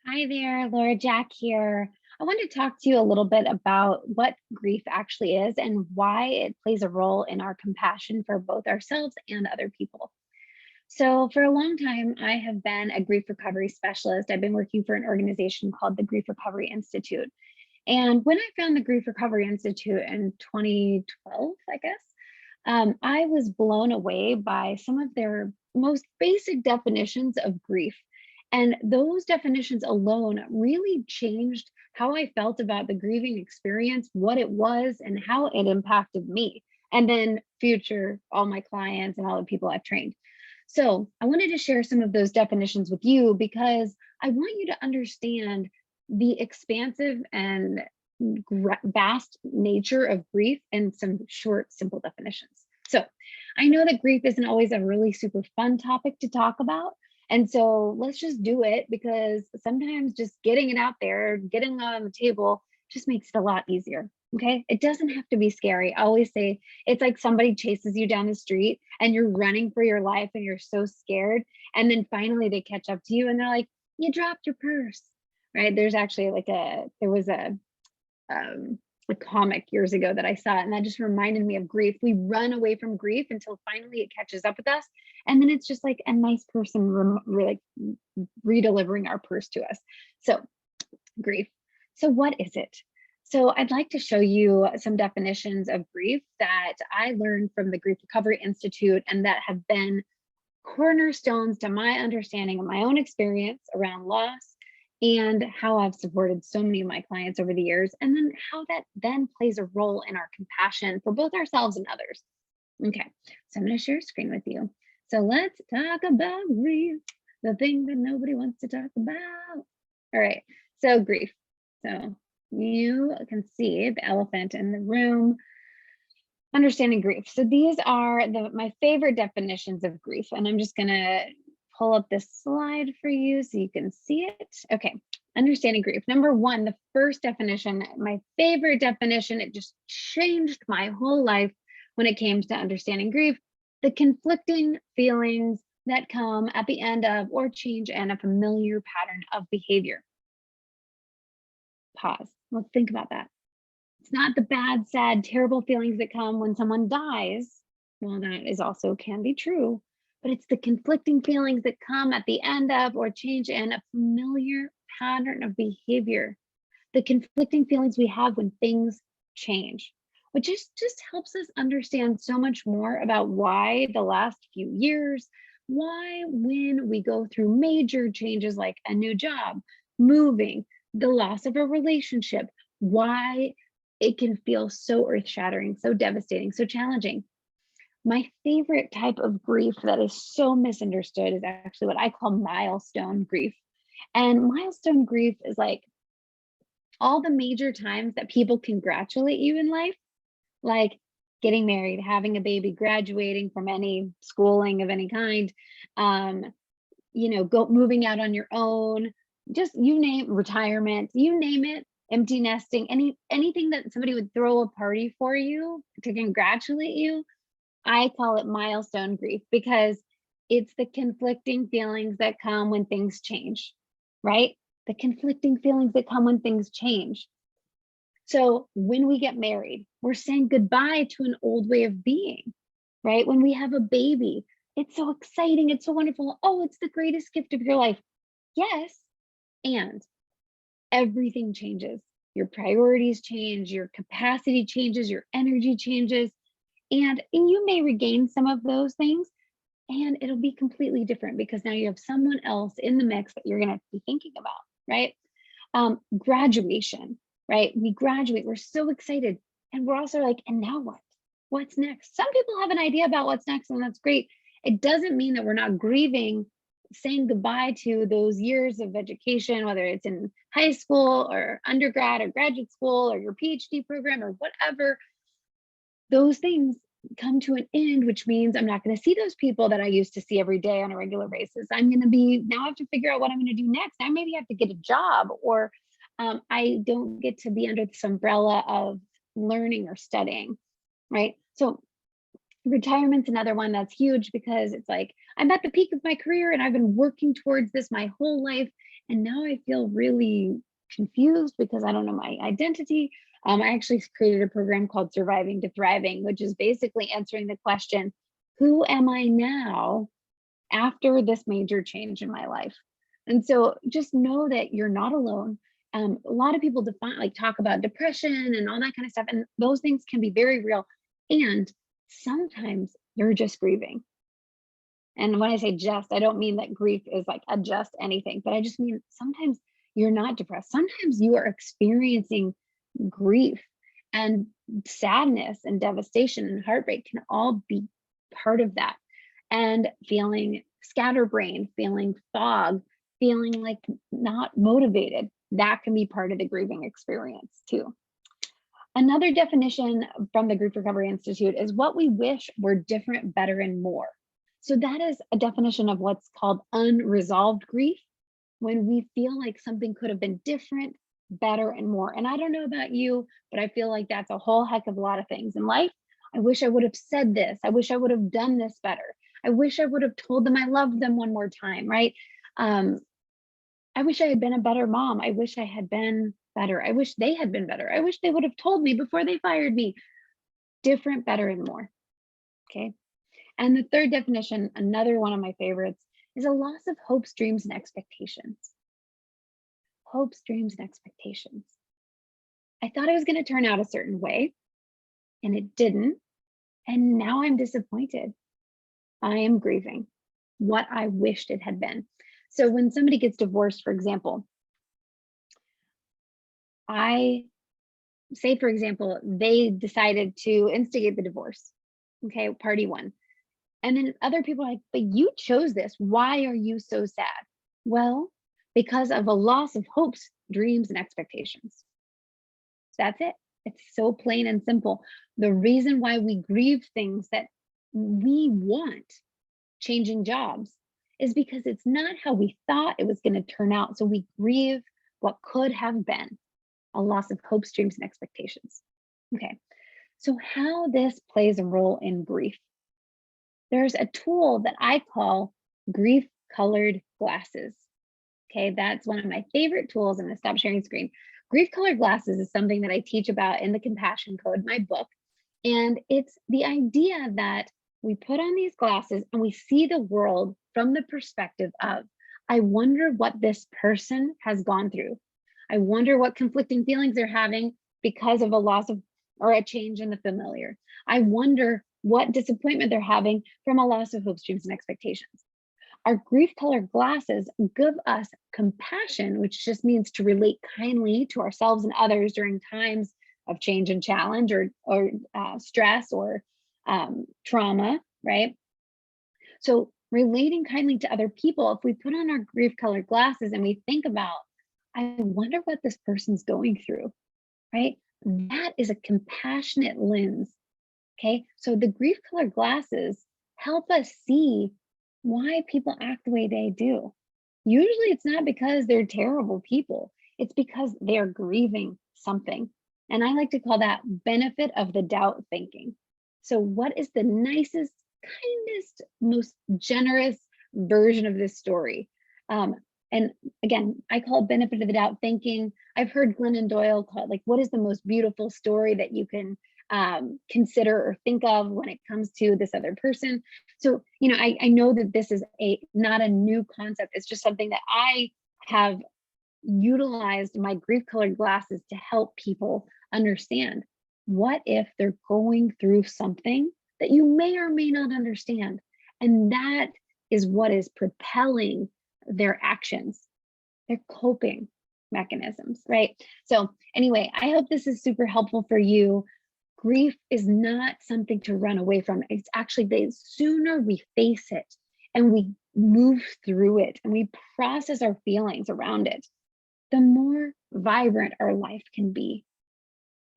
Hi there, Laura Jack here. I want to talk to you a little bit about what grief actually is and why it plays a role in our compassion for both ourselves and other people. So, for a long time, I have been a grief recovery specialist. I've been working for an organization called the Grief Recovery Institute. And when I found the Grief Recovery Institute in 2012, I guess, I was blown away by some of their most basic definitions of grief. And those definitions alone really changed how I felt about the grieving experience, what it was, and how it impacted me, and then future, all my clients and all the people I've trained. So I wanted to share some of those definitions with you because I want you to understand the expansive and vast nature of grief and some short, simple definitions. So I know that grief isn't always a really super fun topic to talk about. And so let's just do it because sometimes just getting it out there, getting it on the table just makes it a lot easier. Okay. It doesn't have to be scary. I always say it's like somebody chases you down the street and you're running for your life and you're so scared. And then finally they catch up to you and they're like, you dropped your purse. Right. There's actually there was a comic years ago that I saw, and that just reminded me of grief. We run away from grief until finally it catches up with us, and then it's just like a nice person like redelivering our purse to us. So, grief. So, what is it? So, I'd like to show you some definitions of grief that I learned from the Grief Recovery Institute and that have been cornerstones to my understanding of my own experience around loss and how I've supported so many of my clients over the years, and then how that then plays a role in our compassion for both ourselves and others. Okay, so I'm going to share a screen with you. So let's talk about grief, the thing that nobody wants to talk about. All right, so grief. So you can see the elephant in the room. Understanding grief. So these are my favorite definitions of grief, and I'm just going to pull up this slide for you so you can see it. Okay, understanding grief. Number one, the first definition, my favorite definition, it just changed my whole life when it came to understanding grief. The conflicting feelings that come at the end of or change in a familiar pattern of behavior. Pause. Let's think about that. It's not the bad, sad, terrible feelings that come when someone dies. Well, that is also can be true, but it's the conflicting feelings that come at the end of or change in a familiar pattern of behavior. The conflicting feelings we have when things change, which just helps us understand so much more about why the last few years, why when we go through major changes like a new job, moving, the loss of a relationship, why it can feel so earth-shattering, so devastating, so challenging. My favorite type of grief that is so misunderstood is actually what I call milestone grief. And milestone grief is like all the major times that people congratulate you in life, like getting married, having a baby, graduating from any schooling of any kind, moving out on your own, just you name retirement, you name it, empty nesting, anything that somebody would throw a party for you to congratulate you. I call it milestone grief because it's the conflicting feelings that come when things change, right? The conflicting feelings that come when things change. So when we get married, we're saying goodbye to an old way of being, right? When we have a baby, it's so exciting. It's so wonderful. Oh, it's the greatest gift of your life. Yes. And everything changes. Your priorities change, your capacity changes, your energy changes. And you may regain some of those things and it'll be completely different because now you have someone else in the mix that you're going to be thinking about, right? Graduation, right? We graduate, we're so excited. And we're also like, and now what? What's next? Some people have an idea about what's next, and that's great. It doesn't mean that we're not grieving, saying goodbye to those years of education, whether it's in high school or undergrad or graduate school or your PhD program or whatever. Those things come to an end, which means I'm not going to see those people that I used to see every day on a regular basis. I'm going to be now I have to figure out what I'm going to do next. I maybe have to get a job, or I don't get to be under this umbrella of learning or studying, right? So retirement's another one that's huge because it's like I'm at the peak of my career and I've been working towards this my whole life, And now I feel really confused because I don't know my identity. I actually created a program called Surviving to Thriving, which is basically answering the question, who am I now after this major change in my life? And so just know that you're not alone. A lot of people define, like, talk about depression and all that kind of stuff, and those things can be very real. And sometimes you're just grieving. And when I say just, I don't mean that grief is like a just anything, but I just mean sometimes you're not depressed. Sometimes you are experiencing grief, and sadness and devastation and heartbreak can all be part of that. And feeling scatterbrained, feeling fog, feeling like not motivated, that can be part of the grieving experience too. Another definition from the Grief Recovery Institute is what we wish were different, better, and more. So that is a definition of what's called unresolved grief, when we feel like something could have been different, better, and more. And I don't know about you, but I feel like that's a whole heck of a lot of things in life. I wish I would have said this. I wish I would have done this better. I wish I would have told them I loved them one more time, right? Um, I wish I had been a better mom. I wish I had been better. I wish they had been better. I wish they would have told me before they fired me. Different, better, and more. Okay. And the third definition, another one of my favorites, is a loss of hopes, dreams, and expectations. Hopes, dreams, and expectations. I thought it was going to turn out a certain way, and it didn't. And now I'm disappointed. I am grieving what I wished it had been. So when somebody gets divorced, for example, I say, for example, they decided to instigate the divorce. Okay, party one. And then other people are like, but you chose this. Why are you so sad? Well, because of a loss of hopes, dreams, and expectations. That's it. It's so plain and simple. The reason why we grieve things that we want, changing jobs, is because it's not how we thought it was going to turn out. So we grieve what could have been, a loss of hopes, dreams, and expectations. Okay. So how this plays a role in grief. There's a tool that I call grief colored glasses. Okay, that's one of my favorite tools. I'm going to stop sharing screen. Grief colored glasses is something that I teach about in the Compassion Code, my book. And it's the idea that we put on these glasses and we see the world from the perspective of, I wonder what this person has gone through. I wonder what conflicting feelings they're having because of a loss of or a change in the familiar. I wonder what disappointment they're having from a loss of hopes, dreams, and expectations. Our grief colored glasses give us compassion, which just means to relate kindly to ourselves and others during times of change and challenge, or stress, or trauma, right? So relating kindly to other people, if we put on our grief colored glasses and we think about, I wonder what this person's going through, right? That is a compassionate lens. Okay, so the grief colored glasses help us see why people act the way they do. Usually it's not because they're terrible people, it's because they're grieving something. And I like to call that benefit of the doubt thinking. So, what is the nicest, kindest, most generous version of this story? And again, I call it benefit of the doubt thinking. I've heard Glennon Doyle call it, like, what is the most beautiful story that you can consider or think of when it comes to this other person? So, I know that this is not a new concept. It's just something that I have utilized my grief colored glasses to help people understand. What if they're going through something that you may or may not understand? And that is what is propelling their actions, their coping mechanisms, right? So, anyway, I hope this is super helpful for you. Grief is not something to run away from. It's actually, the sooner we face it and we move through it and we process our feelings around it, the more vibrant our life can be.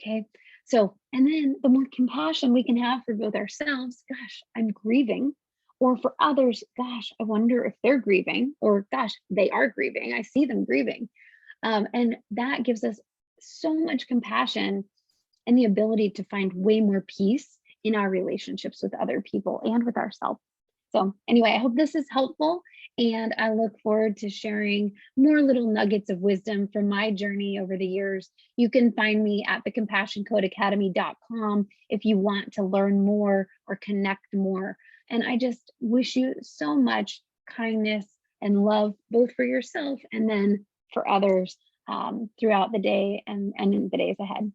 Okay. So, and then the more compassion we can have for both ourselves, gosh, I'm grieving, or for others, gosh, I wonder if they're grieving, or gosh, they are grieving. I see them grieving. And that gives us so much compassion and the ability to find way more peace in our relationships with other people and with ourselves. So, anyway, I hope this is helpful, and I look forward to sharing more little nuggets of wisdom from my journey over the years. You can find me at thecompassioncodeacademy.com if you want to learn more or connect more. And I just wish you so much kindness and love, both for yourself and then for others throughout the day and in the days ahead.